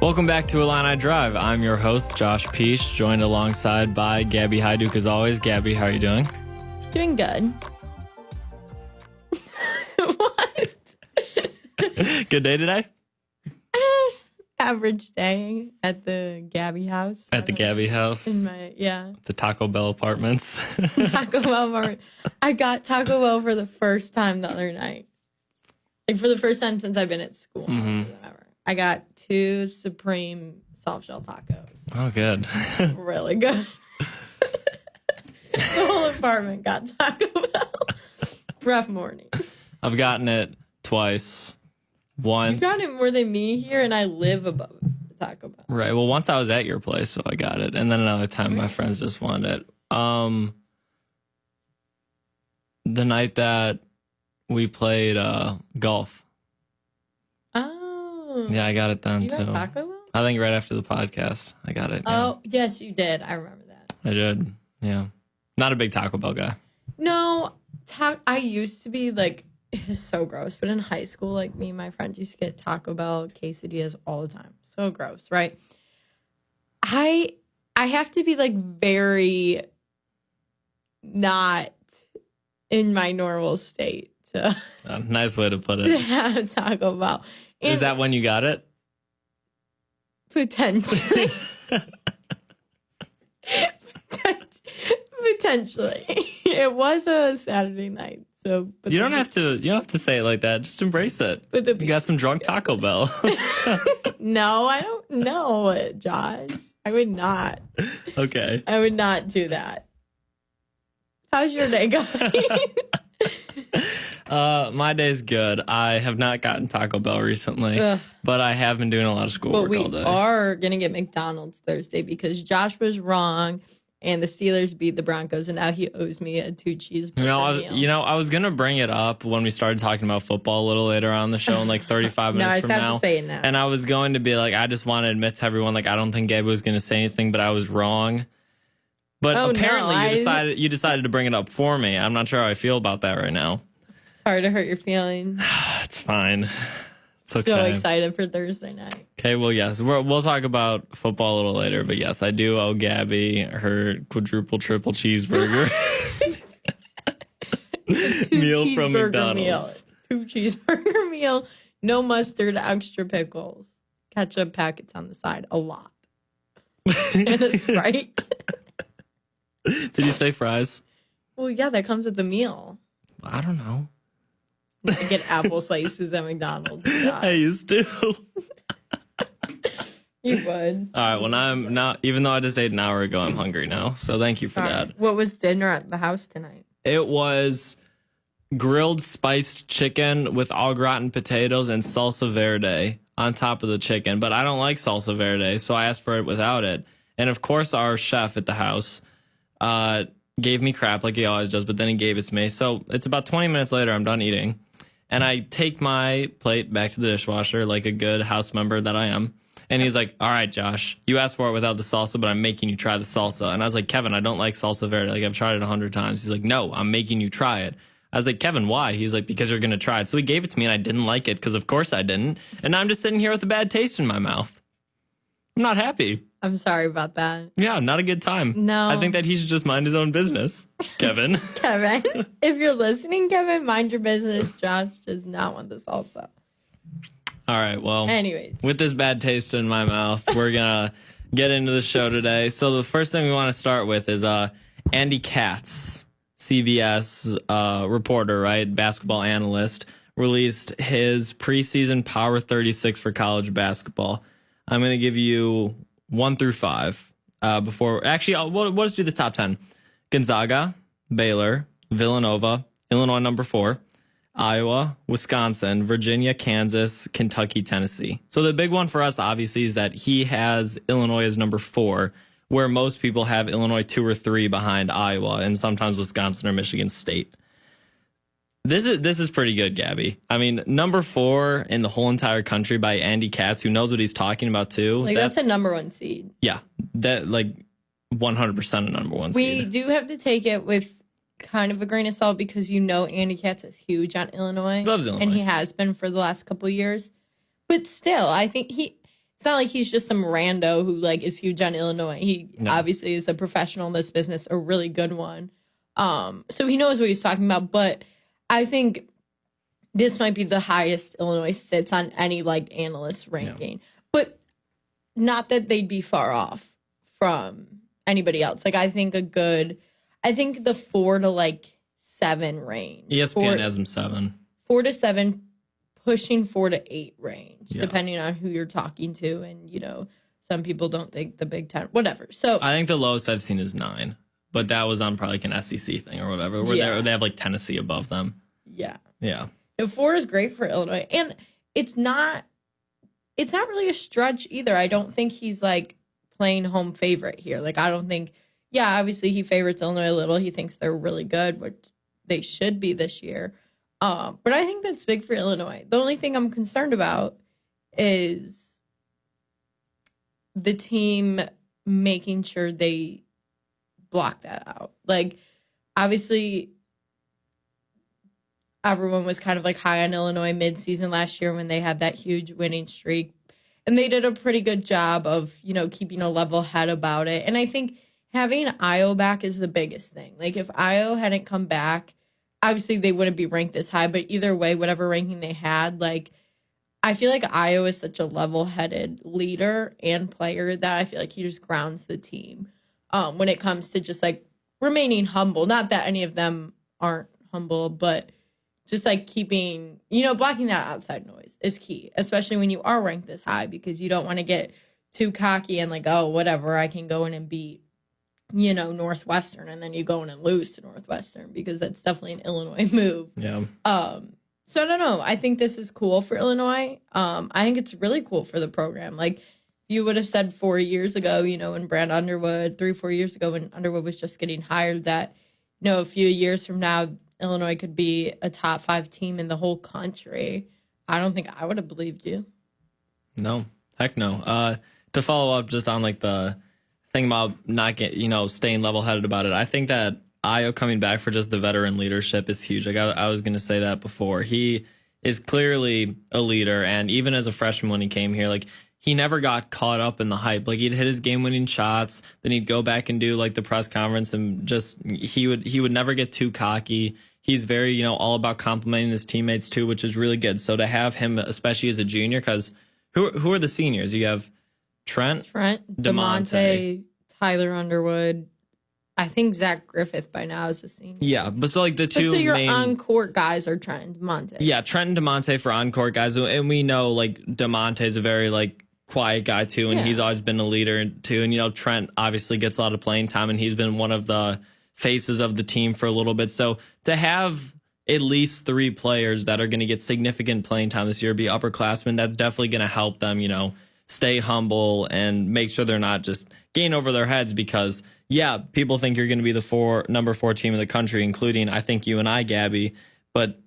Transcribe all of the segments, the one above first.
Welcome back to Illini Drive. I'm your host, Josh Pietsch, joined alongside by Gabby Hajduk as always. Gabby, how are you doing? Doing good. What? Good day today? Average day at the Gabby house. At the Gabby house? The Taco Bell apartments. Taco Bell apartment. I got Taco Bell for the first time the other night. Like for the first time since I've been at school. Mm-hmm. I got 2 Supreme soft shell tacos. Oh, good. Really good. The whole apartment got Taco Bell. Rough morning. I've gotten it twice. Once. You got it more than me here, and I live above the Taco Bell. Right. Well, once I was at your place, so I got it. And then another time my friends just wanted it. The night that we played golf. Oh. Yeah, I got it then, you too. Got Taco Bell? I think right after the podcast, I got it. Yeah. Oh, yes, you did. I remember that. I did. Yeah. Not a big Taco Bell guy. No, I used to be like, it was so gross. But in high school, like me and my friends used to get Taco Bell quesadillas all the time. So gross, right? I have to be like very not in my normal state to Nice way to put it. to have Taco Bell. And Is that when you got it? potentially? Potentially. It was a Saturday night. So You don't have to say it like that. Just embrace it. You got some drunk Taco Bell. No, I don't know, Josh. I would not. Okay. I would not do that. How's your day going? My day's good. I have not gotten Taco Bell recently, Ugh. but I have been doing a lot of But schoolwork we all day. are going to get McDonald's Thursday because Josh was wrong and the Steelers beat the Broncos and now he owes me a 2 cheeseburger meal. I was gonna bring it up when we started talking about football a little later on the show in like 35 No, I minutes just from have now. to say it now. And I was going to be like, I just want to admit to everyone, like, I don't think Gabby was gonna say anything, but I was wrong. But Oh, apparently no, you decided to bring it up for me. I'm not sure how I feel about that right now. Sorry to hurt your feelings. It's fine. It's okay. So excited for Thursday night. Okay, well, yes, we'll talk about football a little later, but yes, I do owe Gabby her quadruple, triple cheeseburger meal from McDonald's. 2 cheeseburger meal, no mustard, extra pickles, ketchup packets on the side, a lot. And a Sprite. Did you say fries? Well, yeah, that comes with the meal. I don't know. I get apple slices at McDonald's. I used to. You would. All right, well, now I'm not, even though I just ate an hour ago, I'm hungry now. So thank you for that. What was dinner at the house tonight? It was grilled spiced chicken with au gratin potatoes and salsa verde on top of the chicken. But I don't like salsa verde, so I asked for it without it. And of course, our chef at the house gave me crap like he always does, but then he gave it to me. So it's about 20 minutes later, I'm done eating. And I take my plate back to the dishwasher like a good house member that I am. And he's like, all right, Josh, you asked for it without the salsa, but I'm making you try the salsa. And I was like, Kevin, I don't like salsa verde. Like, I've tried it 100 times. He's like, no, I'm making you try it. I was like, Kevin, why? He's like, because you're going to try it. So he gave it to me and I didn't like it because, of course, I didn't. And now I'm just sitting here with a bad taste in my mouth. I'm not happy. I'm sorry about that. Yeah, not a good time. No. I think that he should just mind his own business, Kevin. Kevin, if you're listening, Kevin, mind your business. Josh does not want the salsa. All right, well, anyways, with this bad taste in my mouth, we're going to get into the show today. So the first thing we want to start with is Andy Katz, CBS reporter, right, basketball analyst, released his preseason Power 36 for college basketball. I'm going to give you 1 through 5 before. Actually, we'll just do the top 10. Gonzaga, Baylor, Villanova, Illinois number 4, Iowa, Wisconsin, Virginia, Kansas, Kentucky, Tennessee. So the big one for us, obviously, is that he has Illinois as number 4, where most people have Illinois 2 or 3 behind Iowa and sometimes Wisconsin or Michigan State. This is pretty good, Gabby. I mean, number 4 in the whole entire country by Andy Katz, who knows what he's talking about too. Like that's a number 1 seed. Yeah, that like 100% a number 1 We seed. do have to take it with kind of a grain of salt because Andy Katz is huge on Illinois. Loves Illinois. And he has been for the last couple of years. But still, I think it's not like he's just some rando who like is huge on Illinois. He obviously is a professional in this business, a really good one. So he knows what he's talking about. But I think this might be the highest Illinois sits on any like analyst ranking. But not that they'd be far off from anybody else. Like I think the 4 to like 7 range. ESPN has them 7. 4 to 7, pushing 4 to 8 range, depending on who you're talking to. And, you know, some people don't think the Big Ten, whatever. So I think the lowest I've seen is 9, but that was on probably like an SEC thing or whatever, where they have like Tennessee above them. Yeah. Yeah. The 4 is great for Illinois. And it's not really a stretch either. I don't think he's like playing home favorite here. Like, I don't think, obviously he favorites Illinois a little. He thinks they're really good, which they should be this year. But I think that's big for Illinois. The only thing I'm concerned about is the team making sure they block that out. Like, obviously, everyone was kind of like high on Illinois midseason last year when they had that huge winning streak. And they did a pretty good job of, you know, keeping a level head about it. And I think having Io back is the biggest thing. Like, if Io hadn't come back, obviously they wouldn't be ranked this high, but either way, whatever ranking they had, like, I feel like Io is such a level-headed leader and player that I feel like he just grounds the team when it comes to just, like, remaining humble. Not that any of them aren't humble, but just, like, keeping, you know, blocking that outside noise is key, especially when you are ranked this high, because you don't want to get too cocky and, like, oh, whatever, I can go in and beat, you know, Northwestern, and then you go in and lose to Northwestern, because that's definitely an Illinois move. Yeah. So I don't know. I think this is cool for Illinois. I think it's really cool for the program. Like, you would have said 4 years ago, you know, when Brad Underwood, 3-4 years ago, when Underwood was just getting hired, that, you know, a few years from now, Illinois could be a top 5 team in the whole country. I don't think I would have believed you. No, heck no. To follow up just on like the thing about staying level-headed about it, I think that Io coming back for just the veteran leadership is huge. Like I was going to say that before. He is clearly a leader, and even as a freshman when he came here, like, he never got caught up in the hype. Like, he'd hit his game-winning shots, then he'd go back and do like the press conference, and just he would never get too cocky. He's very, you know, all about complimenting his teammates too, which is really good. So to have him, especially as a junior, because who are the seniors? You have Trent, DeMonte, Tyler Underwood. I think Zach Griffith by now is a senior. Yeah, but so like the two so your main on-court guys are Trent and DeMonte. Yeah, Trent and DeMonte for on-court guys, and we know like DeMonte is a very like quiet guy too, and he's always been a leader too. And you know, Trent obviously gets a lot of playing time, and he's been one of the faces of the team for a little bit. So to have at least 3 players that are going to get significant playing time this year, be upperclassmen, that's definitely going to help them, you know, stay humble and make sure they're not just getting over their heads, because people think you're going to be the number 4 team in the country, including I think you and I, Gabby, but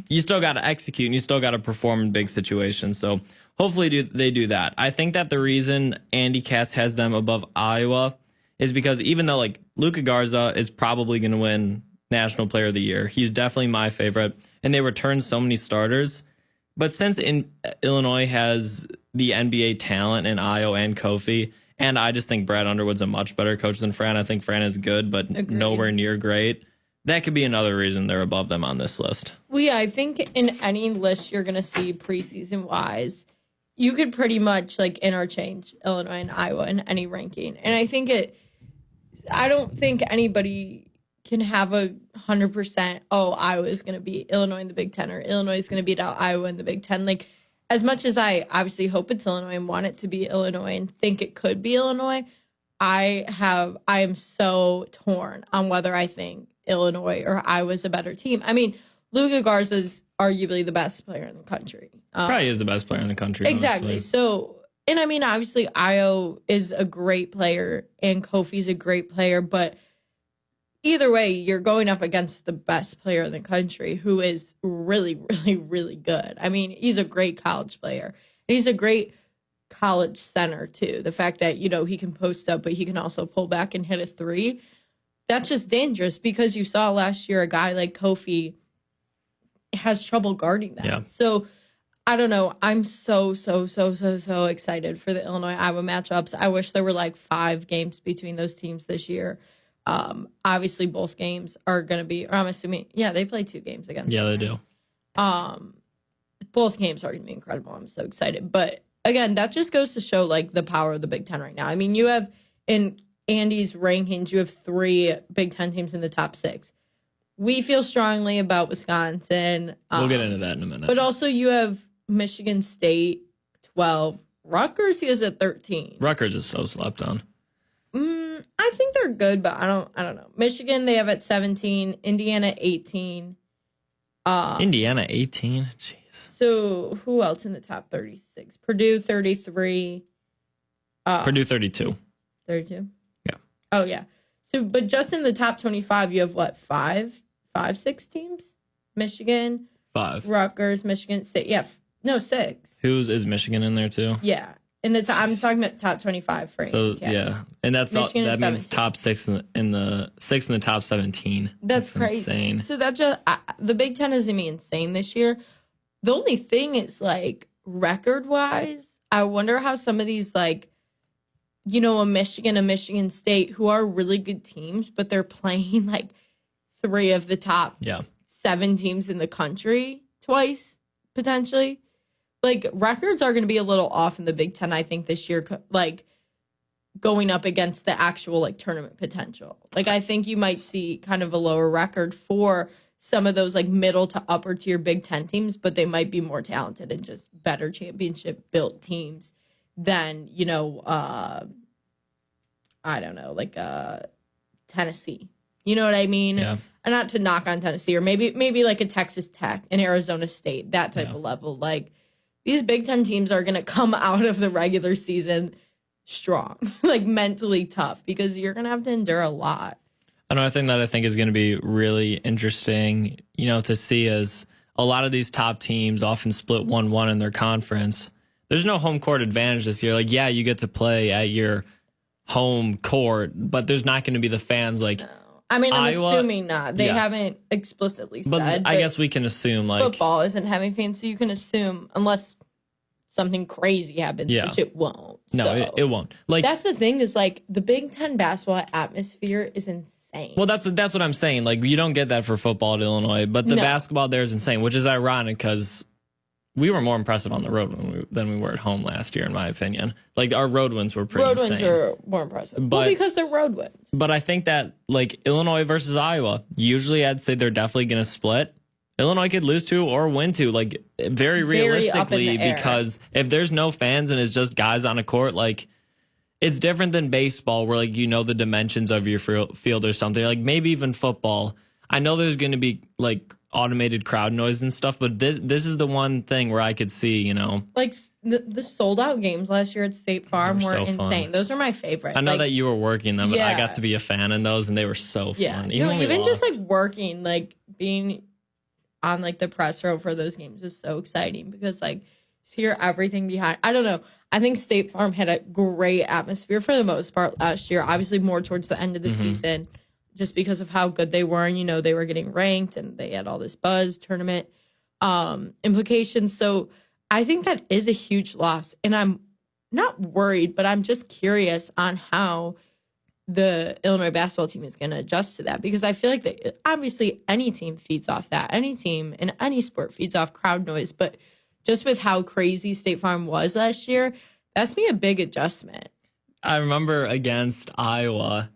you still got to execute and you still got to perform in big situations. So hopefully they do that. I think that the reason Andy Katz has them above Iowa is because even though like Luka Garza is probably going to win National Player of the Year, he's definitely my favorite, and they return so many starters. But since Illinois has the NBA talent in Io and Kofi, and I just think Brad Underwood's a much better coach than Fran. I think Fran is good, but nowhere near great. That could be another reason they're above them on this list. Well, yeah, I think in any list you're going to see preseason-wise, you could pretty much like interchange Illinois and Iowa in any ranking. And I think I don't think anybody can have 100%, Iowa is going to beat Illinois in the Big Ten, or Illinois is going to beat out Iowa in the Big Ten. Like, as much as I obviously hope it's Illinois and want it to be Illinois and think it could be Illinois, I am so torn on whether I think Illinois or Iowa is a better team. I mean, Luka Garza is arguably the best player in the country. Probably is the best player in the country. Exactly. Honestly. So, and I mean, obviously, Io is a great player and Kofi's a great player, but either way, you're going up against the best player in the country, who is really, really, really good. I mean, he's a great college player. And he's a great college center, too. The fact that, you know, he can post up, but he can also pull back and hit a 3. That's just dangerous, because you saw last year a guy like Kofi has trouble guarding that. Yeah. So I don't know. I'm so excited for the Illinois-Iowa matchups. I wish there were like 5 games between those teams this year. Obviously, both games are going to be, or I'm assuming, they play 2 games against Yeah, them, they right? do. Both games are going to be incredible. I'm so excited. But again, that just goes to show like the power of the Big Ten right now. I mean, you have in Andy's rankings, you have 3 Big Ten teams in the top 6. We feel strongly about Wisconsin. We'll get into that in a minute. But also you have Michigan State 12. Rutgers is at 13. Rutgers is so slept on. I think they're good, but I don't know. Michigan they have at 17. Indiana 18. Indiana 18. Jeez. So who else in the top 36? Purdue 33. Purdue 32. 32. Yeah. Oh yeah. So, but just in the top 25, you have what? 6 teams? Michigan, 5. Rutgers, Michigan State. Yeah. No, 6. Is Michigan in there too? Yeah. In the I'm talking about top 25 for So Andy Katz. yeah, and that means 17. top 6 in the 6 in the top 17. That's crazy. Insane. So that's just the Big Ten is gonna be insane this year. The only thing is like record wise, I wonder how some of these like, a Michigan State who are really good teams, but they're playing like 3 of the top 7 teams in the country twice potentially. Like records are going to be a little off in the Big Ten, I think, this year, like going up against the actual like tournament potential. Like I think you might see kind of a lower record for some of those like middle to upper tier Big Ten teams, but they might be more talented and just better championship built teams than, I don't know, like Tennessee. You know what I mean? Yeah. And not to knock on Tennessee or maybe like a Texas Tech, an Arizona State, that type of level. Like these Big Ten teams are going to come out of the regular season strong, like mentally tough, because you're going to have to endure a lot. Another thing that I think is going to be really interesting, to see is a lot of these top teams often split 1-1 in their conference. There's no home court advantage this year. Like, yeah, you get to play at your home court, but there's not going to be the fans like. No. I mean, I'm Iowa, assuming not. They haven't explicitly said. But I guess we can assume like football isn't having fans, so you can assume unless something crazy happens, which it won't. No, so. it won't. Like that's the thing is like the Big Ten basketball atmosphere is insane. Well, that's what I'm saying. Like you don't get that for football at Illinois, but the basketball there is insane, which is ironic because we were more impressive on the road than we were at home last year, in my opinion. Like our road wins were pretty insane. Road wins are more impressive, but because they're road wins. But I think that like Illinois versus Iowa, usually I'd say they're definitely going to split. Illinois could lose to or win to, like very realistically, because if there's no fans and it's just guys on a court, like it's different than baseball where like the dimensions of your field or something. Like maybe even football. I know there's going to be like automated crowd noise and stuff, but this is the one thing where I could see, like the sold out games last year at State Farm were so insane. Fun. Those are my favorite. I know that you were working them, but I got to be a fan in those, and they were so fun. Yeah, even just like working, like being on like the press row for those games is so exciting because like hear everything behind. I don't know. I think State Farm had a great atmosphere for the most part last year. Obviously, more towards the end of the season. Just because of how good they were, and they were getting ranked, and they had all this buzz tournament implications. So I think that is a huge loss, and I'm not worried, but I'm just curious on how the Illinois basketball team is going to adjust to that, because I feel like obviously any team feeds off that. Any team in any sport feeds off crowd noise, but just with how crazy State Farm was last year, that's me a big adjustment. I remember against Iowa,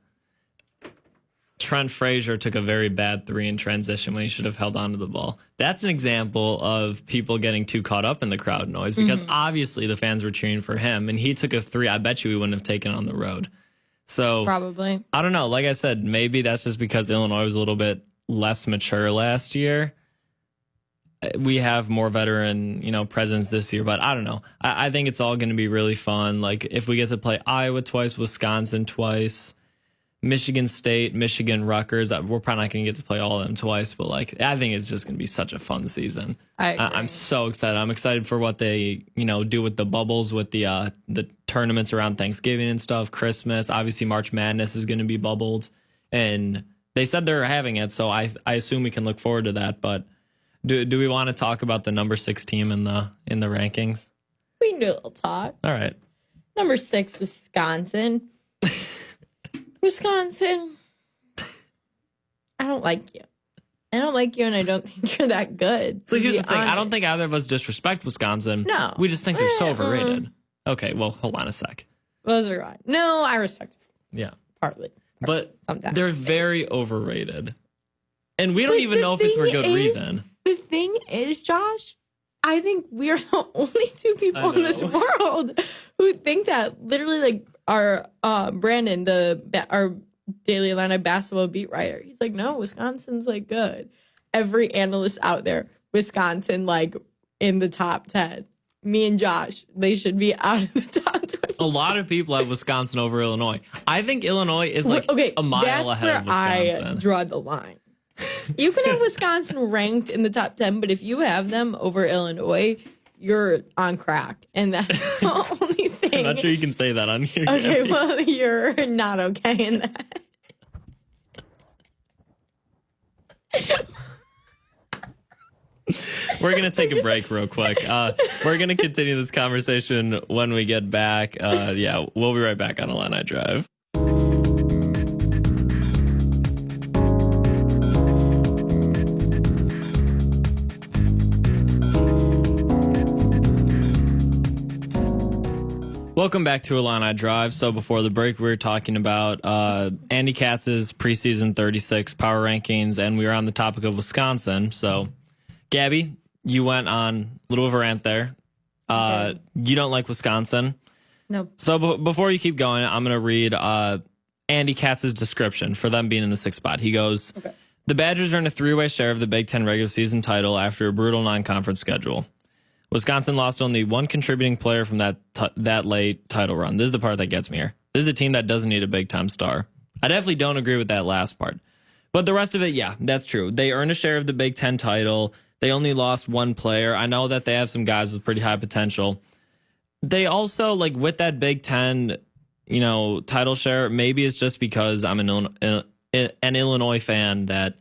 Trent Frazier took a very bad 3 in transition when he should have held onto the ball. That's an example of people getting too caught up in the crowd noise because obviously the fans were cheering for him, and he took a 3 I bet you we wouldn't have taken on the road. So probably. I don't know. Like I said, maybe that's just because Illinois was a little bit less mature last year. We have more veteran, presence this year, but I don't know. I think it's all going to be really fun. Like if we get to play Iowa twice, Wisconsin twice, Michigan State, Michigan, Rutgers. We're probably not going to get to play all of them twice, but like I think it's just going to be such a fun season. I'm so excited. I'm excited for what they do with the bubbles, with the tournaments around Thanksgiving and stuff, Christmas. Obviously, March Madness is going to be bubbled, and they said they're having it, so I assume we can look forward to that. But Do we want to talk about the number 6 team in the rankings? We can do a little talk. All right. Number 6, Wisconsin. Wisconsin. I don't like you. I don't like you, and I don't think you're that good. So here's the thing. I don't think either of us disrespect Wisconsin. No. We just think they're so overrated. Okay, well, hold on a sec. Those are right. No, I respect Wisconsin. Yeah. Partly. But Sometimes. they're very overrated. And we don't even know if it's for good reason. The thing is, Josh, I think we are the only 2 people in this world who think that. Literally, like, our Brandon, our Daily Illini basketball beat writer, he's like, no, Wisconsin's, like, good. Every analyst out there, Wisconsin, like, in the top 10. Me and Josh, they should be out of the top 20. A lot of people have Wisconsin over Illinois. I think Illinois is, like, a mile ahead of Wisconsin. That's where I draw the line. You can have Wisconsin ranked in the top 10, but if you have them over Illinois, you're on crack. And that's the only thing. I'm not sure you can say that on here. Okay, Gabby. well, you're not okay in that. We're going to take a break real quick. We're going to continue this conversation when we get back. Yeah, we'll be right back on Illini Drive. Welcome back to Illini Drive. So before the break, we were talking about Andy Katz's preseason 36 power rankings, and we were on the topic of Wisconsin. So, Gabby, you went on a little of a rant there. Okay. You don't like Wisconsin. No. So before you keep going, I'm going to read Andy Katz's description for them being in the 6th spot. He goes, Okay. The Badgers earned a 3-way share of the Big Ten regular season title after a brutal non-conference schedule. Wisconsin lost only one contributing player from that late title run. This is the part that gets me here. This is a team that doesn't need a big-time star. I definitely don't agree with that last part. But the rest of it, yeah, that's true. They earned a share of the Big Ten title. They only lost one player. I know that they have some guys with pretty high potential. They also, like, with that Big Ten, title share, maybe it's just because I'm an Illinois fan that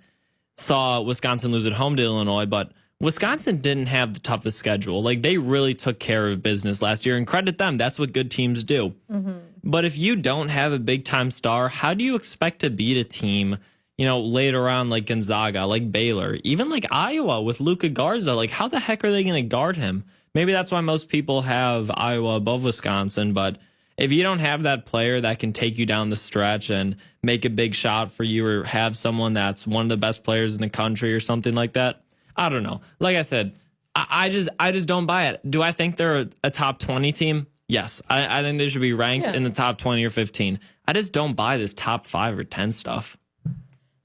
saw Wisconsin lose at home to Illinois, but Wisconsin didn't have the toughest schedule. Like, they really took care of business last year, and credit them. That's what good teams do. Mm-hmm. But if you don't have a big-time star, how do you expect to beat a team, later on like Gonzaga, like Baylor, even like Iowa with Luka Garza? Like, how the heck are they going to guard him? Maybe that's why most people have Iowa above Wisconsin, but if you don't have that player that can take you down the stretch and make a big shot for you, or have someone that's one of the best players in the country or something like that, I don't know. Like I said, I just don't buy it. Do I think they're a top 20 team? Yes. I think they should be ranked in the top 20 or 15. I just don't buy this top 5 or 10 stuff.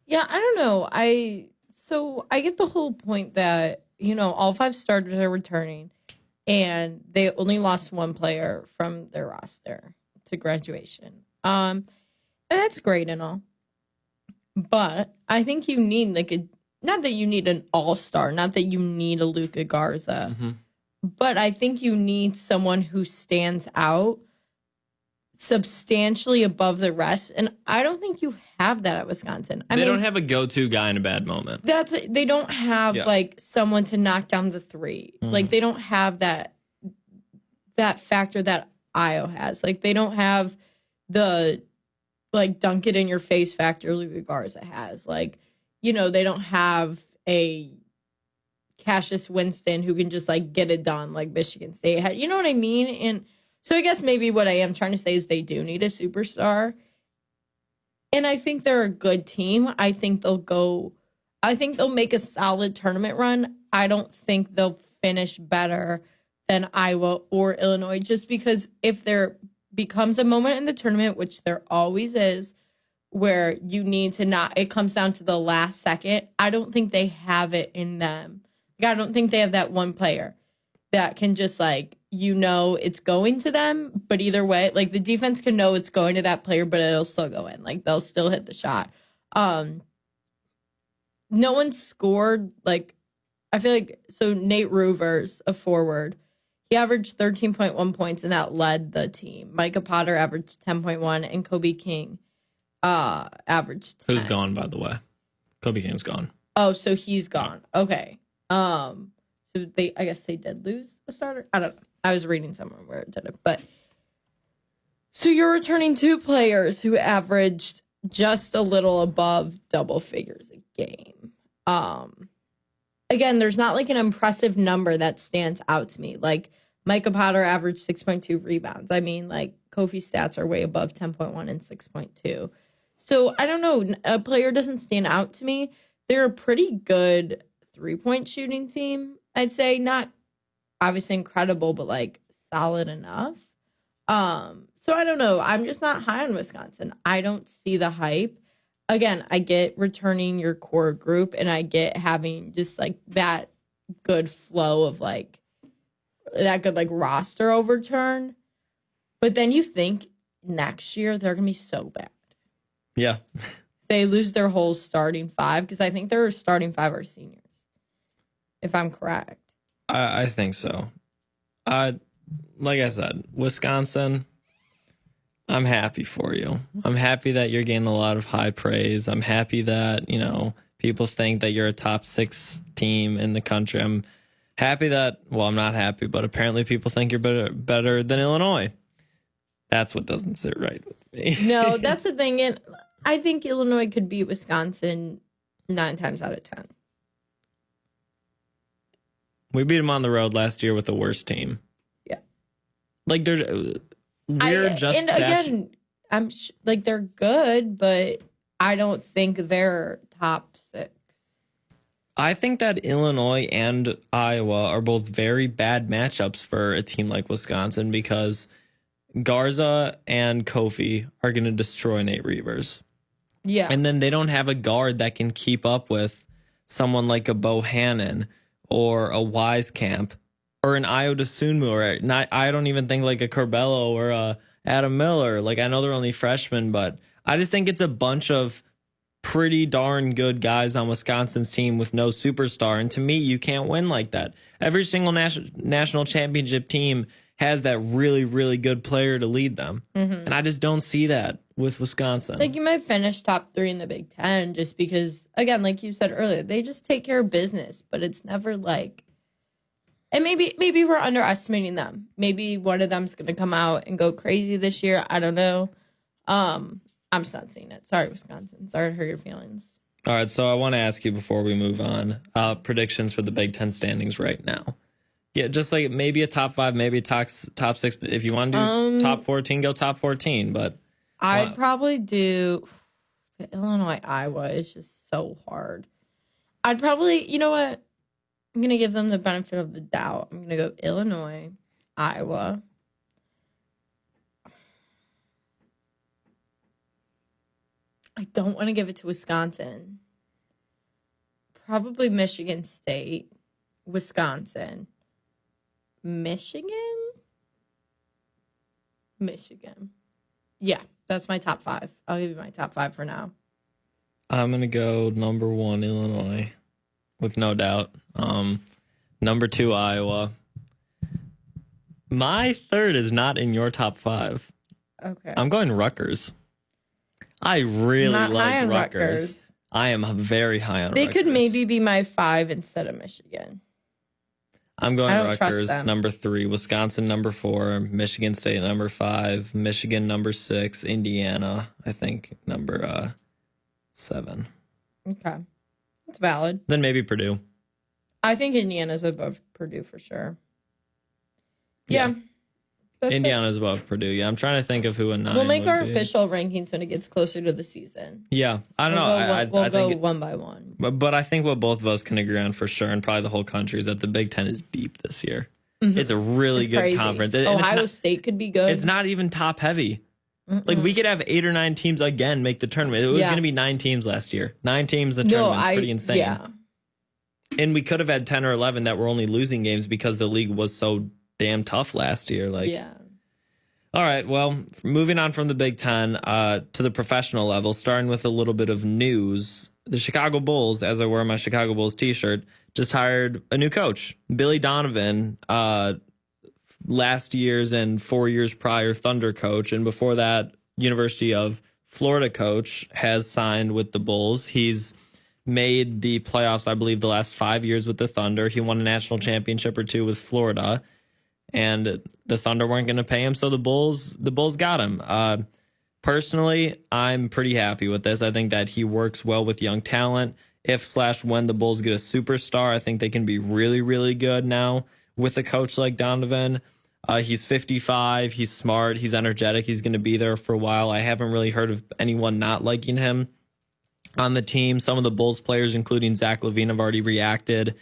Yeah, I don't know. I get the whole point that, all 5 starters are returning, and they only lost one player from their roster to graduation. And that's great and all. But I think you need not that you need an all-star, not that you need a Luka Garza, but I think you need someone who stands out substantially above the rest, and I don't think you have that at Wisconsin. They don't have a go-to guy in a bad moment. They don't have like someone to knock down the 3. Like, they don't have that factor that Io has. Like, they don't have the dunk it in your face factor Luka Garza has. Like, they don't have a Cassius Winston who can just get it done like Michigan State had. You know what I mean? And so I guess maybe what I am trying to say is they do need a superstar. And I think they're a good team. I think they'll make a solid tournament run. I don't think they'll finish better than Iowa or Illinois, just because if there becomes a moment in the tournament, which there always is, where you need to it comes down to the last second, I don't think they have it in them. I don't think they have that one player that can just it's going to them, but either way, the defense can know it's going to that player, but it'll still go in. They'll still hit the shot. No one scored, I feel so Nate Ruvers, a forward, he averaged 13.1 points, and that led the team. Micah Potter averaged 10.1, and Kobe King averaged 10. Who's gone, by the way? Kobe King's gone. Oh, so he's gone. Okay. So I guess they did lose a starter. I don't know. I was reading somewhere where it did it, but so you're returning 2 players who averaged just a little above double figures a game. Again, there's not like an impressive number that stands out to me. Like Micah Potter averaged 6.2 rebounds. I mean, like Kofi's stats are way above 10.1 and 6.2. So I don't know. A player doesn't stand out to me. They're a pretty good 3-point shooting team. I'd say not obviously incredible, but like solid enough. So I don't know. I'm just not high on Wisconsin. I don't see the hype. Again, I get returning your core group and I get having just like that good flow of like that good like roster overturn. But then you think next year they're going to be so bad. Yeah. They lose their whole starting 5 because I think their starting 5 are seniors, if I'm correct. I think so. Like I said, Wisconsin, I'm happy for you. I'm happy that you're getting a lot of high praise. I'm happy that, people think that you're a top 6 team in the country. I'm happy that, well, I'm not happy, but apparently people think you're better than Illinois. That's what doesn't sit right with me. No, that's the thing. And I think Illinois could beat Wisconsin 9 times out of 10. We beat them on the road last year with the worst team. Yeah. Like I'm like they're good, but I don't think they're top 6. I think that Illinois and Iowa are both very bad matchups for a team like Wisconsin because Garza and Kofi are going to destroy Nate Reavers. Yeah. And then they don't have a guard that can keep up with someone like a Bohannon or a Wisekamp or an Io DeSunmu or I don't even think like a Corbello or a Adam Miller. Like I know they're only freshmen, but I just think it's a bunch of pretty darn good guys on Wisconsin's team with no superstar. And to me, you can't win like that. Every single national championship team has that really, really good player to lead them. Mm-hmm. And I just don't see that with Wisconsin. Like you might finish top 3 in the Big Ten just because, again, like you said earlier, they just take care of business, but it's never like, and maybe we're underestimating them. Maybe one of them's going to come out and go crazy this year. I don't know. I'm just not seeing it. Sorry, Wisconsin. Sorry to hurt your feelings. All right, so I want to ask you before we move on, predictions for the Big Ten standings right now. Yeah, just like maybe a top 5, maybe a top 6. If you want to do top 14, go top 14. But I'd probably do Illinois, Iowa. It's just so hard. I'd probably, you know what? I'm going to give them the benefit of the doubt. I'm going to go Illinois, Iowa. I don't want to give it to Wisconsin. Probably Michigan State, Wisconsin. Michigan. Yeah, that's my top 5. I'll give you my top 5 for now. I'm going to go number 1, Illinois, with no doubt. Number 2, Iowa. My third is not in your top 5. Okay. I'm going Rutgers. I really like Rutgers. I am very high on Rutgers. They could maybe be my 5 instead of Michigan. I'm going Rutgers, number 3, Wisconsin, number 4, Michigan State, number 5, Michigan, number 6, Indiana, I think, number 7. Okay. That's valid. Then maybe Purdue. I think Indiana's above Purdue for sure. Yeah. Indiana's above Purdue. Yeah, I'm trying to think of who a 9 We'll make our be. official rankings when it gets closer to the season. Yeah, I don't know. We'll go one by one. But I think what both of us can agree on for sure, and probably the whole country, is that the Big Ten is deep this year. Mm-hmm. It's a really good crazy. conference. Ohio State could be good. It's not even top heavy. Like we could have 8 or 9 teams again make the tournament. It was going to be 9 teams last year. 9 teams in the tournament is pretty insane. Yeah. And we could have had 10 or 11 that were only losing games because the league was so damn tough last year. All right, well, moving on from the Big Ten to the professional level, starting with a little bit of news. The Chicago Bulls, as I wear my Chicago Bulls t-shirt, just hired a new coach, Billy Donovan, last year's and 4 years prior Thunder coach. And before that, University of Florida coach has signed with the Bulls. He's made the playoffs, I believe, the last 5 years with the Thunder. He won a national championship or two with Florida, and the Thunder weren't going to pay him, so the Bulls got him. Personally, I'm pretty happy with this. I think that he works well with young talent. If/when the Bulls get a superstar, I think they can be really, really good now with a coach like Donovan. He's 55. He's smart. He's energetic. He's going to be there for a while. I haven't really heard of anyone not liking him on the team. Some of the Bulls players, including Zach LaVine, have already reacted,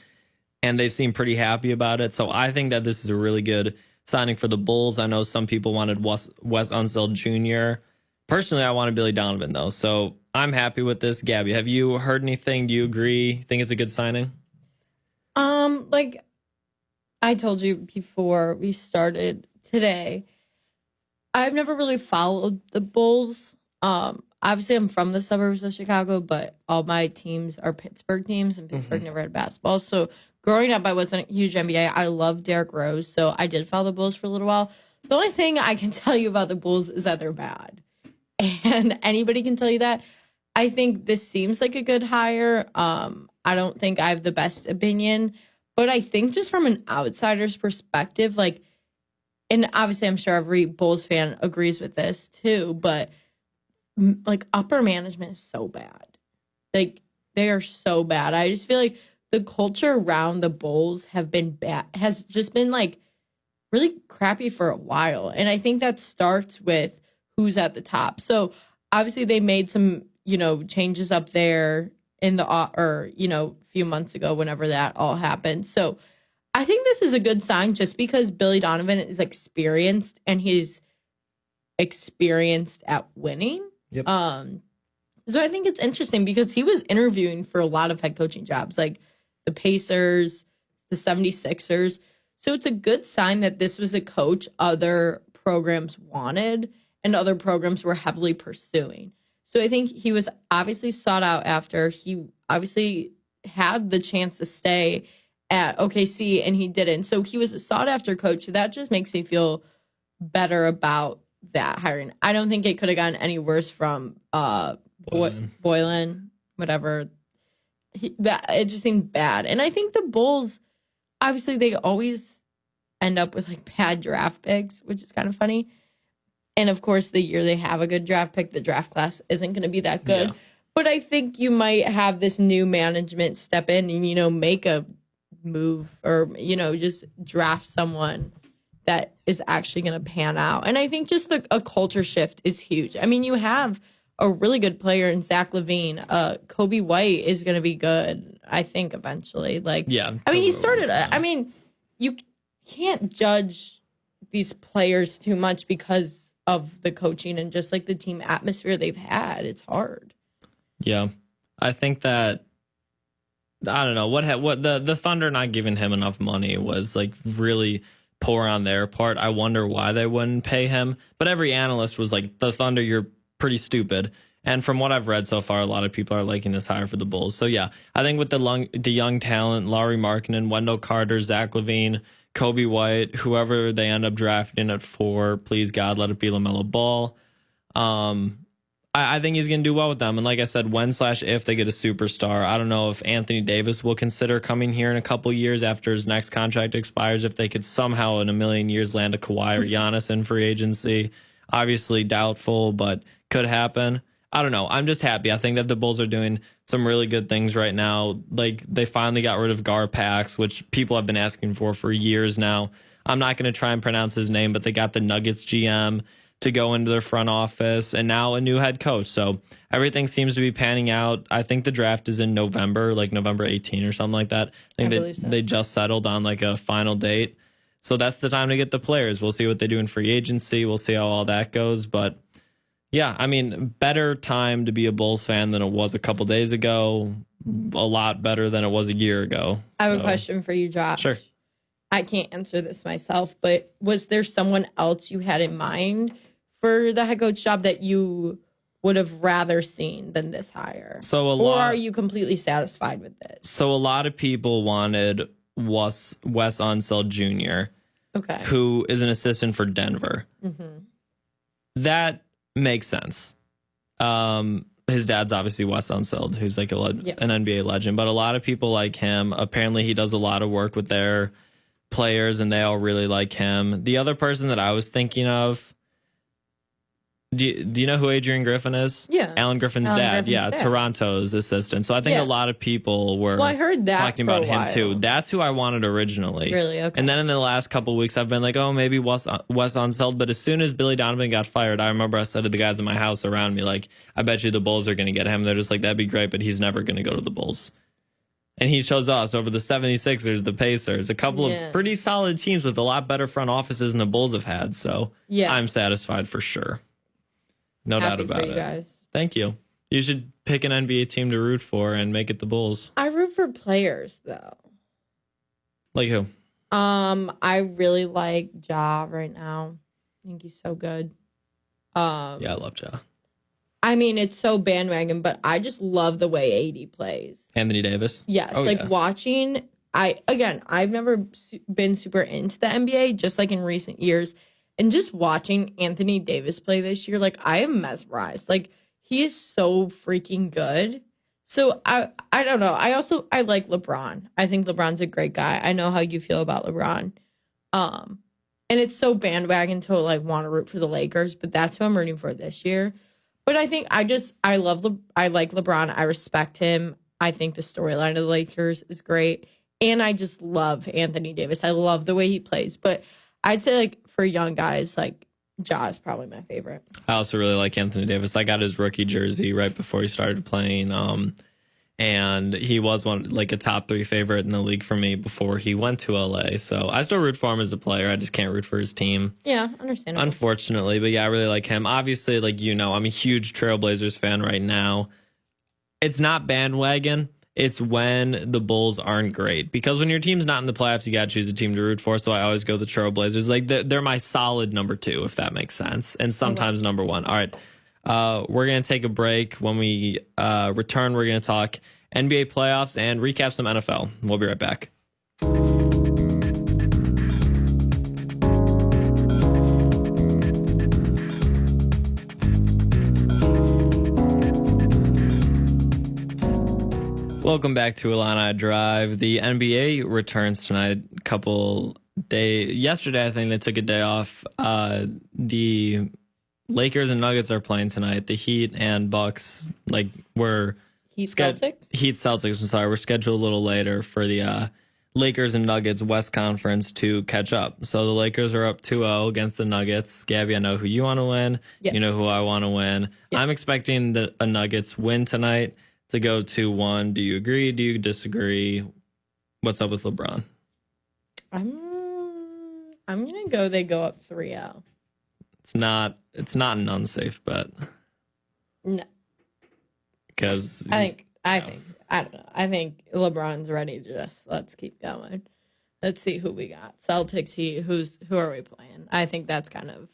and they've seemed pretty happy about it. So I think that this is a really good signing for the Bulls. I know some people wanted Wes Unseld Jr. Personally, I wanted Billy Donovan, though. So I'm happy with this. Gabby, have you heard anything? Do you agree? Think it's a good signing? Like I told you before we started today, I've never really followed the Bulls. Obviously, I'm from the suburbs of Chicago, but all my teams are Pittsburgh teams, and Pittsburgh never had basketball. So growing up, I wasn't a huge NBA. I love Derrick Rose, so I did follow the Bulls for a little while. The only thing I can tell you about the Bulls is that they're bad, and anybody can tell you that. I think this seems like a good hire. I don't think I have the best opinion, but I think just from an outsider's perspective, like, and obviously I'm sure every Bulls fan agrees with this too, but like upper management is so bad. Like they are so bad. I just feel like the culture around the Bulls has just been like really crappy for a while. And I think that starts with who's at the top. So obviously they made some, changes up there in the, few months ago, whenever that all happened. So I think this is a good sign just because Billy Donovan is experienced and he's experienced at winning. Yep. So I think it's interesting because he was interviewing for a lot of head coaching jobs, like the Pacers, the 76ers. So it's a good sign that this was a coach other programs wanted and other programs were heavily pursuing. So I think he was obviously sought out after. He obviously had the chance to stay at OKC and he didn't. So he was a sought after coach. So that just makes me feel better about that hiring. I don't think it could have gotten any worse from Boylan, whatever. It just seemed bad. And I think the Bulls, obviously, they always end up with like bad draft picks, which is kind of funny. And of course, the year they have a good draft pick, the draft class isn't going to be that good. Yeah. But I think you might have this new management step in and, make a move or, just draft someone that is actually going to pan out. And I think just a culture shift is huge. I mean, you have a really good player in Zach LaVine. Kobe White is going to be good, I think, eventually. He started. You can't judge these players too much because of the coaching and just like the team atmosphere they've had. It's hard. Yeah, I think that I don't know what the Thunder not giving him enough money was like really poor on their part. I wonder why they wouldn't pay him. But every analyst was like, the Thunder, you're pretty stupid. And from what I've read so far, a lot of people are liking this hire for the Bulls. So yeah, I think with the young talent, Lauri Markkanen, Wendell Carter, Zach LaVine, Kobe White, whoever they end up drafting at 4, please God, let it be LaMelo Ball. I think he's going to do well with them. And like I said, when/if they get a superstar, I don't know if Anthony Davis will consider coming here in a couple years after his next contract expires, if they could somehow in a million years land a Kawhi or Giannis in free agency. Obviously doubtful, but could happen. I don't know. I'm just happy. I think that the Bulls are doing some really good things right now. Like they finally got rid of Garpax, which people have been asking for years now. I'm not going to try and pronounce his name, but they got the Nuggets GM to go into their front office and now a new head coach. So everything seems to be panning out. I think the draft is in November, like November 18 or something like that. I think they just settled on like a final date. So that's the time to get the players. We'll see what they do in free agency. We'll see how all that goes. But yeah, I mean, better time to be a Bulls fan than it was a couple days ago. A lot better than it was a year ago. I have a question for you, Josh. Sure. I can't answer this myself, but was there someone else you had in mind for the head coach job that you would have rather seen than this hire? Or are you completely satisfied with it? So a lot of people wanted Wes Unseld Jr., who is an assistant for Denver. Mm-hmm. That makes sense. his dad's obviously Wes Unseld, who's like an NBA legend, but a lot of people like him. Apparently, he does a lot of work with their players, and they all really like him. The other person that I was thinking of, do you know who Adrian Griffin is? Yeah. Alan Griffin's dad. Yeah, Toronto's assistant. So I think a lot of people were I heard that talking about him too. That's who I wanted originally. Really? Okay. And then in the last couple of weeks, I've been like, oh, maybe Wes Unseld. But as soon as Billy Donovan got fired, I remember I said to the guys in my house around me, like, I bet you the Bulls are going to get him. They're just like, that'd be great, but he's never going to go to the Bulls. And he chose us over the 76ers, the Pacers, a couple of pretty solid teams with a lot better front offices than the Bulls have had. So I'm satisfied for sure. No doubt about it. Guys. Thank you. You should pick an NBA team to root for and make it the Bulls. I root for players, though. Like who? I really like Ja right now. I think he's so good. Yeah, I love Ja. I mean, it's so bandwagon, but I just love the way AD plays. Anthony Davis? Yes. Watching, I've never been super into the NBA, just like in recent years. And just watching Anthony Davis play this year, like, I am mesmerized. Like, he is so freaking good. So, I don't know. I like LeBron. I think LeBron's a great guy. I know how you feel about LeBron. And it's so bandwagon to, like, want to root for the Lakers, but that's who I'm rooting for this year. But I think I like LeBron. I respect him. I think the storyline of the Lakers is great. And I just love Anthony Davis. I love the way he plays. But I'd say, like, for young guys, like, Ja is probably my favorite. I also really like Anthony Davis. I got his rookie jersey right before he started playing. And he was a top 3 favorite in the league for me before he went to LA. So I still root for him as a player. I just can't root for his team. Yeah, understandable. Unfortunately. But yeah, I really like him. Obviously, like, I'm a huge Trailblazers fan right now. It's not bandwagon. It's when the Bulls aren't great. Because when your team's not in the playoffs, you got to choose a team to root for. So I always go the Trailblazers. Like, they're my solid number 2, if that makes sense. And sometimes number 1. All right. We're going to take a break. When we return, we're going to talk NBA playoffs and recap some NFL. We'll be right back. Welcome back to Illini Drive. The NBA returns tonight. Yesterday, I think they took a day off. The Lakers and Nuggets are playing tonight. The Heat and Bucks, were Celtics. I'm sorry, we're scheduled a little later for the Lakers and Nuggets West Conference to catch up. So the Lakers are up 2-0 against the Nuggets. Gabby, I know who you want to win. Yes. You know who I want to win. Yes. I'm expecting a Nuggets win tonight to go 2-1. Do you agree? Do you disagree? What's up with LeBron? I'm gonna go. They go up 3-0. It's not an unsafe bet. No, because I don't know. I think LeBron's ready to just let's keep going. Let's see who we got. Celtics. Who are we playing? I think that's kind of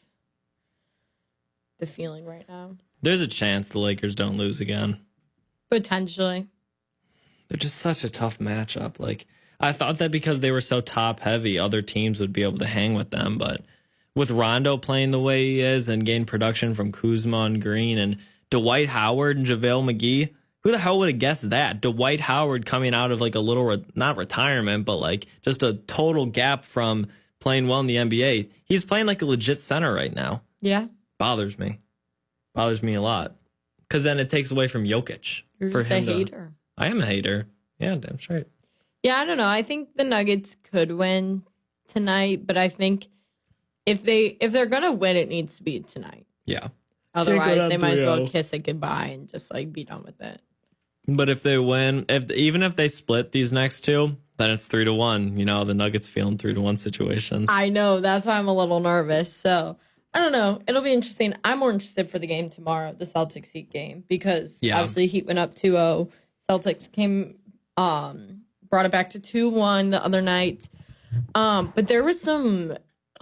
the feeling right now. There's a chance the Lakers don't lose again. Potentially. They're just such a tough matchup. Like, I thought that because they were so top heavy, other teams would be able to hang with them. But with Rondo playing the way he is and gain production from Kuzma and Green and Dwight Howard and JaVale McGee, who the hell would have guessed that? Dwight Howard coming out of like a little, not retirement, but like just a total gap from playing well in the NBA. He's playing like a legit center right now. Yeah. Bothers me a lot. Because then it takes away from Jokic. You're just a hater. I am a hater. Yeah, damn straight. Yeah, I don't know. I think the Nuggets could win tonight, but I think if they're gonna win, it needs to be tonight. Yeah. Otherwise, they might as well kiss it goodbye and just like be done with it. But if they win, even if they split these next two, then it's 3-1. The Nuggets feeling 3-1 situations. I know. That's why I'm a little nervous. So I don't know. It'll be interesting. I'm more interested for the game tomorrow, the Celtics Heat game, because obviously Heat went up 2-0. Celtics came, brought it back to 2-1 the other night. But there was some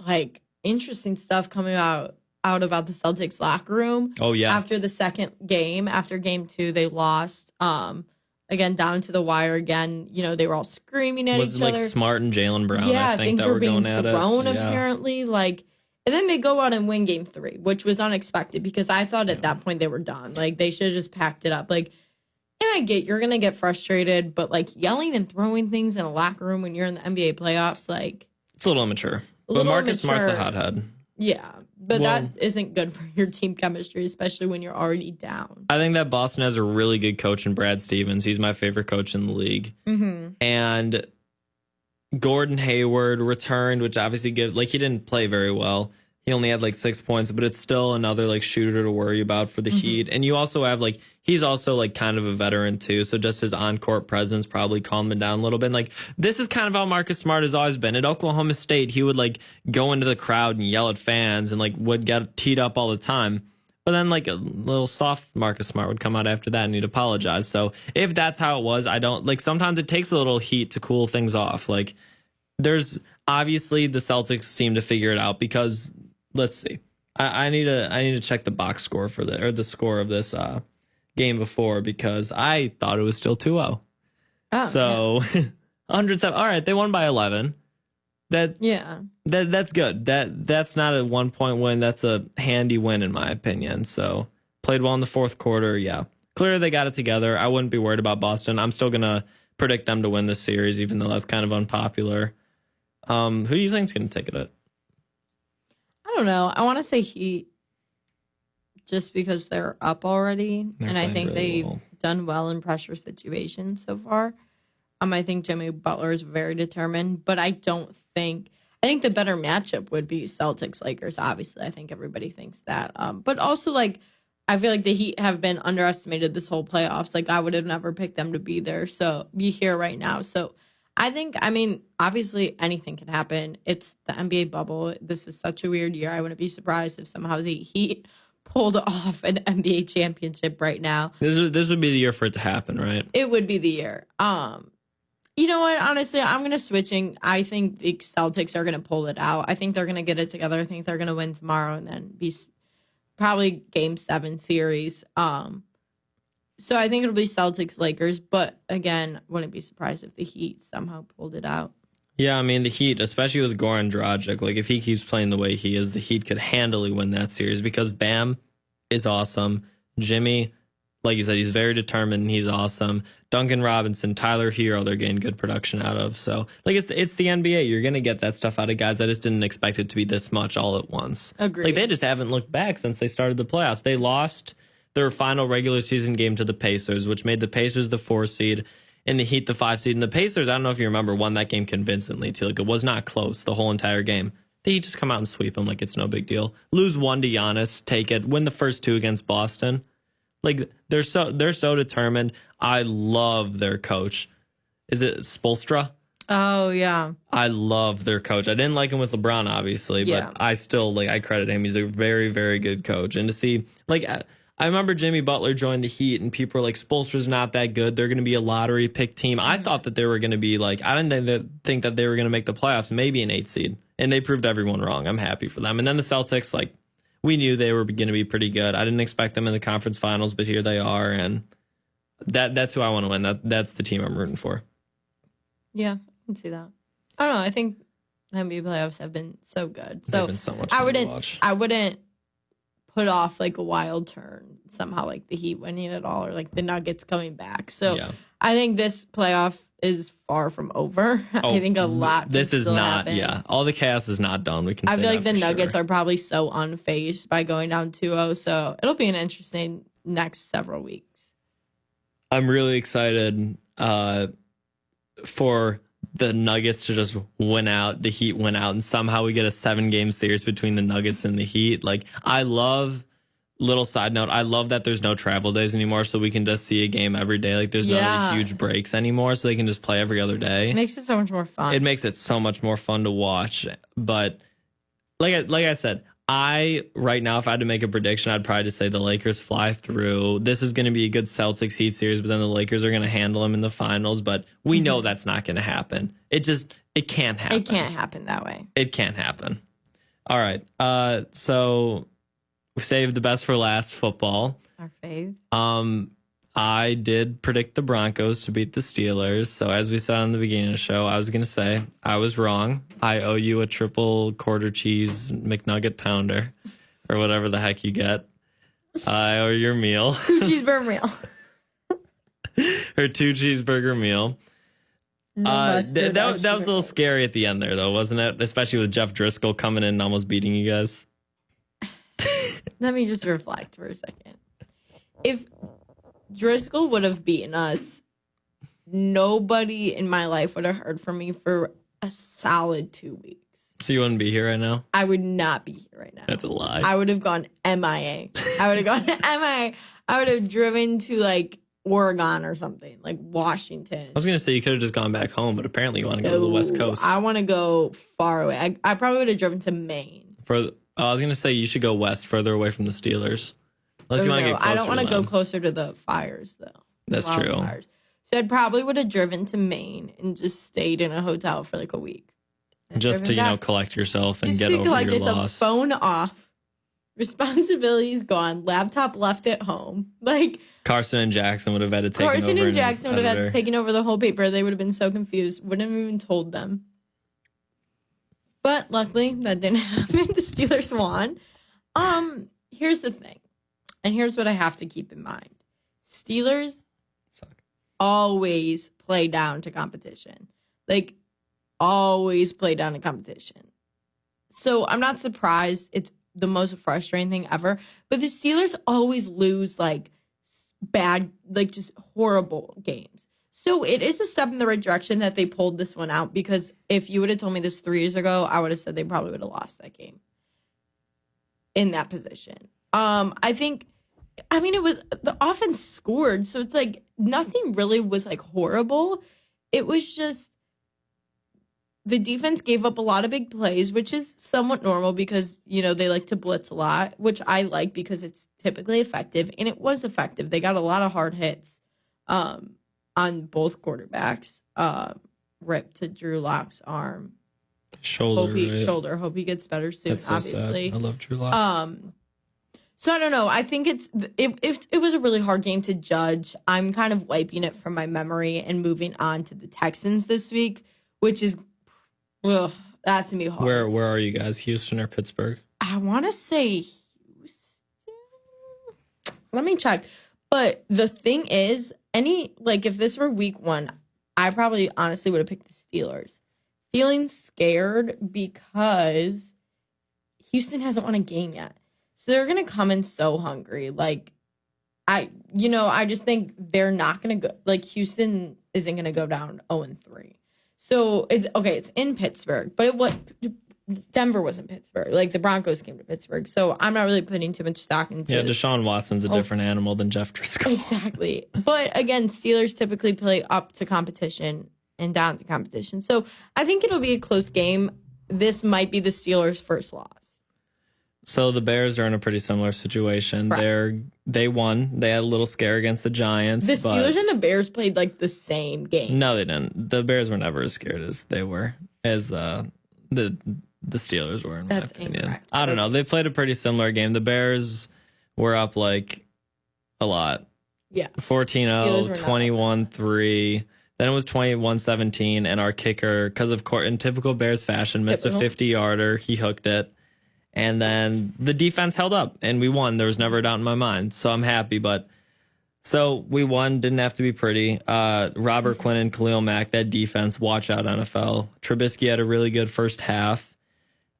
like interesting stuff coming out about the Celtics locker room. Oh yeah. After the second game, after game 2, they lost. Again, down to the wire again. They were all screaming at each other. Was it like Smart and Jalen Brown? Yeah, I think things that were were being going at thrown it. apparently. Like, And then they go out and win game 3, which was unexpected because I thought at that point they were done. Like, they should have just packed it up. Like, and I get you're going to get frustrated, but, like, yelling and throwing things in a locker room when you're in the NBA playoffs, like... It's a little immature. But Marcus Smart's a hothead. Yeah, but that isn't good for your team chemistry, especially when you're already down. I think that Boston has a really good coach in Brad Stevens. He's my favorite coach in the league. Mm-hmm. And Gordon Hayward returned, which obviously he didn't play very well. He only had 6 points, but it's still another shooter to worry about for the Heat. And you also have he's also kind of a veteran too. So just his on-court presence probably calmed him down a little bit. And this is kind of how Marcus Smart has always been. At Oklahoma State, he would go into the crowd and yell at fans and would get teed up all the time. But then a little soft Marcus Smart would come out after that and he'd apologize. So if that's how it was, I don't sometimes it takes a little heat to cool things off. There's obviously the Celtics seem to figure it out because let's see. I need to check the box score for the score of this game before because I thought it was still 2-0. Oh, so 107. All right, they won by 11. That's good. That's not a 1-point win. That's a handy win in my opinion. So played well in the fourth quarter. Yeah, clearly they got it together. I wouldn't be worried about Boston. I'm still gonna predict them to win this series, even though that's kind of unpopular. Who do you think's gonna take it? I don't know. I want to say Heat just because they're up already. And I think they've done well in pressure situations so far. I think Jimmy Butler is very determined, but I think the better matchup would be Celtics Lakers. Obviously, I think everybody thinks that. But also, I feel like the Heat have been underestimated this whole playoffs. I would have never picked them to be here right now. So I think, obviously anything can happen. It's the NBA bubble. This is such a weird year. I wouldn't be surprised if somehow the Heat pulled off an NBA championship right now. This would be the year for it to happen, right? It would be the year. You know what? Honestly, I'm going to switching. I think the Celtics are going to pull it out. I think they're going to get it together. I think they're going to win tomorrow and then be probably Game 7 series. So I think it'll be Celtics Lakers, but again, wouldn't be surprised if the Heat somehow pulled it out. Yeah, the Heat, especially with Goran Dragic, if he keeps playing the way he is, the Heat could handily win that series because Bam is awesome. Jimmy, like you said, he's very determined and he's awesome. Duncan Robinson, Tyler Hero, they're getting good production out of. So, it's the NBA. You're going to get that stuff out of guys. I just didn't expect it to be this much all at once. Agreed. They just haven't looked back since they started the playoffs. They lost their final regular season game to the Pacers, which made the Pacers the 4 seed and the Heat the 5 seed. And the Pacers, I don't know if you remember, won that game convincingly too. It was not close the whole entire game. The Heat just come out and sweep them like it's no big deal. Lose 1 to Giannis, take it, win the first 2 against Boston. They're so determined. I love their coach. Is it Spoelstra? Oh yeah. I love their coach. I didn't like him with LeBron, obviously, but I still I credit him. He's a very, very good coach. And to see I remember Jimmy Butler joined the Heat, and people were like, Spoelstra's not that good. They're going to be a lottery pick team. I thought that they were going to be I didn't think that they were going to make the playoffs, maybe an 8 seed. And they proved everyone wrong. I'm happy for them. And then the Celtics, we knew they were going to be pretty good. I didn't expect them in the conference finals, but here they are. And that's who I want to win. That's the team I'm rooting for. Yeah, I can see that. I don't know. I think the NBA playoffs have been so good. They've been so much fun to watch. I wouldn't put off a wild turn somehow the Heat winning it all or the Nuggets coming back. So I think this playoff is far from over. I think a lot. This is not. Happen. Yeah, all the chaos is not done. We can. I say feel that the Nuggets sure. are probably so unfazed by going down 2-0. So it'll be an interesting next several weeks. I'm really excited for the Nuggets to just win out, the Heat win out, and somehow we get a 7-game series between the Nuggets and the Heat. I love, little side note, I love that there's no travel days anymore, so we can just see a game every day. There's no huge breaks anymore, so they can just play every other day. It makes it so much more fun. It makes it so much more fun to watch. But like I said, right now, if I had to make a prediction, I'd probably just say the Lakers fly through. This is going to be a good Celtics Heat series, but then the Lakers are going to handle them in the finals. But we know that's not going to happen. It can't happen. It can't happen that way. It can't happen. All right. So we saved the best for last, football. Our fave. I did predict the Broncos to beat the Steelers. So as we said on the beginning of the show, I was going to say I was wrong. I owe you a triple quarter cheese McNugget pounder or whatever the heck you get. I owe your meal. 2 cheeseburger meal. Her 2 cheeseburger meal. That was a little scary at the end there, though, wasn't it? Especially with Jeff Driscoll coming in and almost beating you guys. Let me just reflect for a second. If Driscoll would have beaten us, nobody in my life would have heard from me for a solid 2 weeks. So you wouldn't be here right now? I would not be here right now. That's a lie. I would have gone MIA. I would have gone MIA. I would have driven to like Oregon or something, like Washington. I was going to say you could have just gone back home, but apparently you want to go to the West Coast. I want to go far away. I probably would have driven to Maine. I was going to say you should go west, further away from the Steelers. Unless you want to get closer. I don't want to go closer to the fires, though. That's true. Fires. So I probably would have driven to Maine and just stayed in a hotel for like a week. Just to, collect yourself and get over your loss. Phone off. Responsibilities gone. Laptop left at home. Like Carson and Jackson would have had to take over. Carson and Jackson would have had to taken over the whole paper. They would have been so confused. Wouldn't have even told them. But luckily that didn't happen. The Steelers won. Here's the thing. And here's what I have to keep in mind. Steelers always play down to competition. Like always play down to competition. So I'm not surprised. It's the most frustrating thing ever. But the Steelers always lose like bad, like just horrible games. So it is a step in the right direction that they pulled this one out, because if you would have told me this 3 years ago, I would have said they probably would have lost that game in that position. It was the offense scored. So it's like nothing really was like horrible. It was just the defense gave up a lot of big plays, which is somewhat normal because, they like to blitz a lot, which I like because it's typically effective. And it was effective. They got a lot of hard hits on both quarterbacks. Rip to Drew Lock's arm. Shoulder. Hope he gets better soon, That's so obviously. Sad. I love Drew Lock. So I don't know. I think it was a really hard game to judge. I'm kind of wiping it from my memory and moving on to the Texans this week, which is, that's gonna be hard. Where are you guys? Houston or Pittsburgh? I want to say Houston. Let me check. But the thing is, if this were week 1, I probably honestly would have picked the Steelers. Feeling scared because Houston hasn't won a game yet. So they're going to come in so hungry. I just think they're not going to go, Houston isn't going to go down 0-3. So it's in Pittsburgh, but Denver was in Pittsburgh. The Broncos came to Pittsburgh. So I'm not really putting too much stock into it. Yeah, Deshaun Watson's a different animal than Jeff Driscoll. Exactly. But again, Steelers typically play up to competition and down to competition. So I think it'll be a close game. This might be the Steelers' first loss. So the Bears are in a pretty similar situation. Right. They won. They had a little scare against the Giants. The Steelers and the Bears played the same game. No, they didn't. The Bears were never as scared as they were, as the Steelers were, in my opinion. Incorrect. I don't know. They played a pretty similar game. The Bears were up a lot. Yeah. 14-0, 21-3. Then it was 21-17, and our kicker, because of course, in typical Bears fashion, missed a 50-yarder. He hooked it. And then the defense held up, and we won. There was never a doubt in my mind, so I'm happy. So we won, didn't have to be pretty. Robert Quinn and Khalil Mack, that defense, watch out NFL. Trubisky had a really good first half.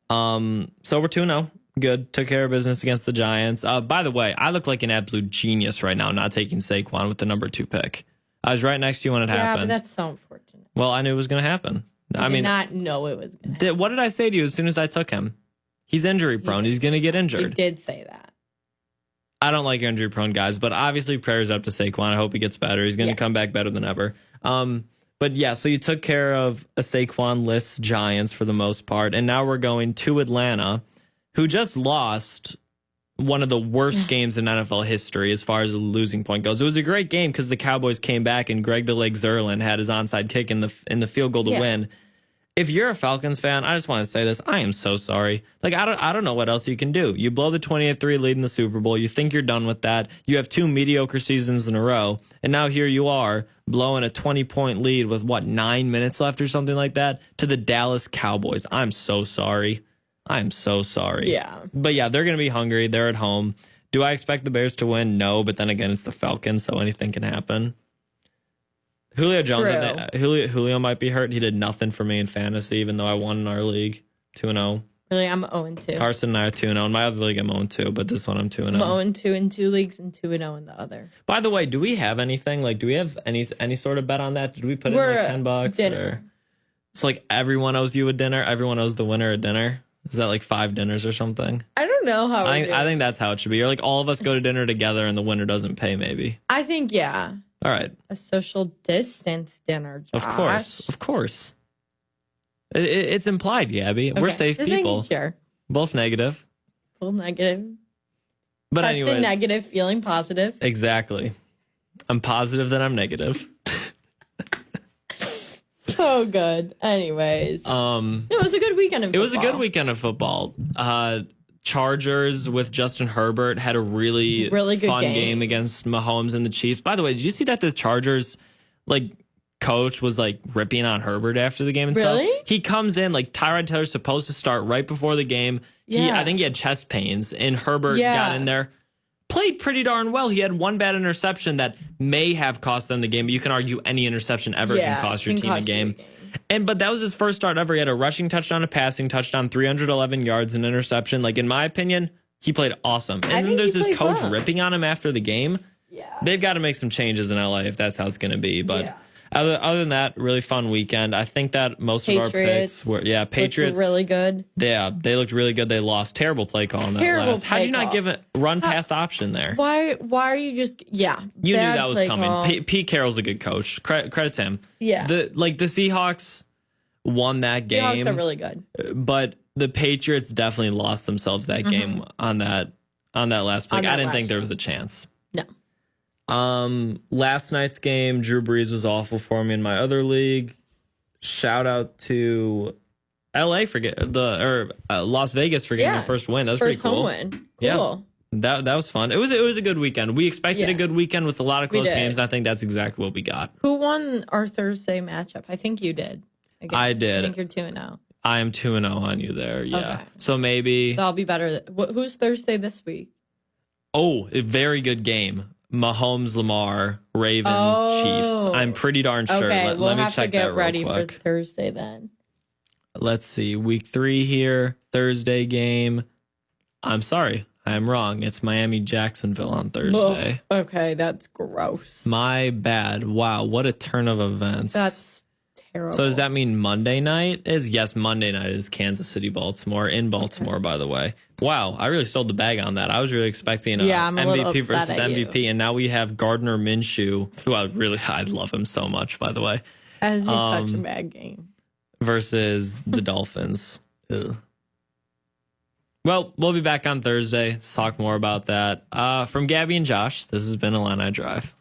So we're 2-0. Good. Took care of business against the Giants. By the way, I look like an absolute genius right now not taking Saquon with the number 2 pick. I was right next to you when it happened. Yeah, but that's so unfortunate. Well, I knew it was going to happen. I did not know it was going to happen. What did I say to you as soon as I took him? He's injury prone. He's going to get injured. You did say that. I don't like injury prone guys, but obviously prayers up to Saquon. I hope he gets better. He's going to come back better than ever. But yeah, so you took care of a Saquon-less Giants for the most part, and now we're going to Atlanta, who just lost one of the worst games in NFL history as far as the losing point goes. It was a great game because the Cowboys came back and Greg the Leg Zerlin had his onside kick in the field goal to win. if you're a Falcons fan, I just want to say this. I am so sorry. Like, I don't know what else you can do. You blow the 28-3 lead in the Super Bowl. You think you're done with that. You have 2 mediocre seasons in a row. And now here you are blowing a 20-point lead with, 9 minutes left or something like that to the Dallas Cowboys. I'm so sorry. I'm so sorry. Yeah. But yeah, they're going to be hungry. They're at home. Do I expect the Bears to win? No, but then again, it's the Falcons, so anything can happen. Julio Jones, Julio might be hurt. He did nothing for me in fantasy, even though I won in our league, 2-0. Really, I'm 0-2. Carson and I are 2-0. In my other league, I'm 0-2, but this one I'm 2-0. I'm 0-2 in 2 leagues and 2-0 in the other. By the way, do we have anything? Like, do we have any sort of bet on that? Did we put in like $10? Dinner. Or it's like everyone owes you a dinner. Everyone owes the winner a dinner. Is that like 5 dinners or something? I don't know how. I think that's how it should be. Or like all of us go to dinner together and the winner doesn't pay. Maybe. I think yeah. All right. A social distance dinner, Josh. Of course. It's implied, Gabby. Okay. We're safe people. Sure. Both negative. Both negative. But Tested anyways. negative, feeling positive. Exactly. I'm positive that I'm negative. So good. Anyways. It was a good weekend of football. It was a good weekend of football. Chargers with Justin Herbert had a really good fun game against Mahomes and the Chiefs. By the way, did you see that the Chargers coach was ripping on Herbert after the game and stuff? He comes in Tyrod Taylor's supposed to start right before the game. I think he had chest pains and Herbert got in there. Played pretty darn well. He had one bad interception that may have cost them the game, but you can argue any interception ever can cost your team a game. But that was his first start ever. He had a rushing touchdown, a passing touchdown, 311 yards, an interception. In my opinion, he played awesome. And then there's this coach ripping on him after the game. Yeah. They've got to make some changes in LA if that's how it's going to be. But other than that, really fun weekend. I think that most of our picks were, Patriots. Looked really good. Yeah, they looked really good. They lost. Terrible play call in that last. How'd you not give a run pass option there? Why are you just, You knew that was coming. Pete Carroll's a good coach. Credit to him. Yeah. The Seahawks won that game. Seahawks are really good. But the Patriots definitely lost themselves that game on that last pick. I didn't think there was a chance. No. Last night's game, Drew Brees was awful for me in my other league. Shout out to LA for Las Vegas for getting the first win. That was pretty cool. First home win. Cool. Yeah. That was fun. It was a good weekend. We expected a good weekend with a lot of close games. I think that's exactly what we got. Who won our Thursday matchup? I think you did. I did. I think you're 2-0. I am 2-0 on you there. Yeah. Okay. So maybe. So I'll be better. Who's Thursday this week? Oh, a very good game. Mahomes, Lamar, Ravens, Chiefs. I'm pretty darn sure. Okay, Let me check that real quick. We'll have to get ready for Thursday then. Let's see. Week 3 here. Thursday game. I'm sorry. I am wrong. It's Miami-Jacksonville on Thursday. Oh, okay, that's gross. My bad. Wow, what a turn of events. That's terrible. So does that mean Monday night is? Yes, Monday night is Kansas City, Baltimore. In Baltimore, by the way. Wow, I really sold the bag on that. I was really expecting I'm a MVP versus MVP, and now we have Gardner Minshew, who I love him so much, by the way. That was such a bad game. Versus the Dolphins. Ugh. Well, we'll be back on Thursday to talk more about that. From Gabby and Josh, this has been Illini Drive.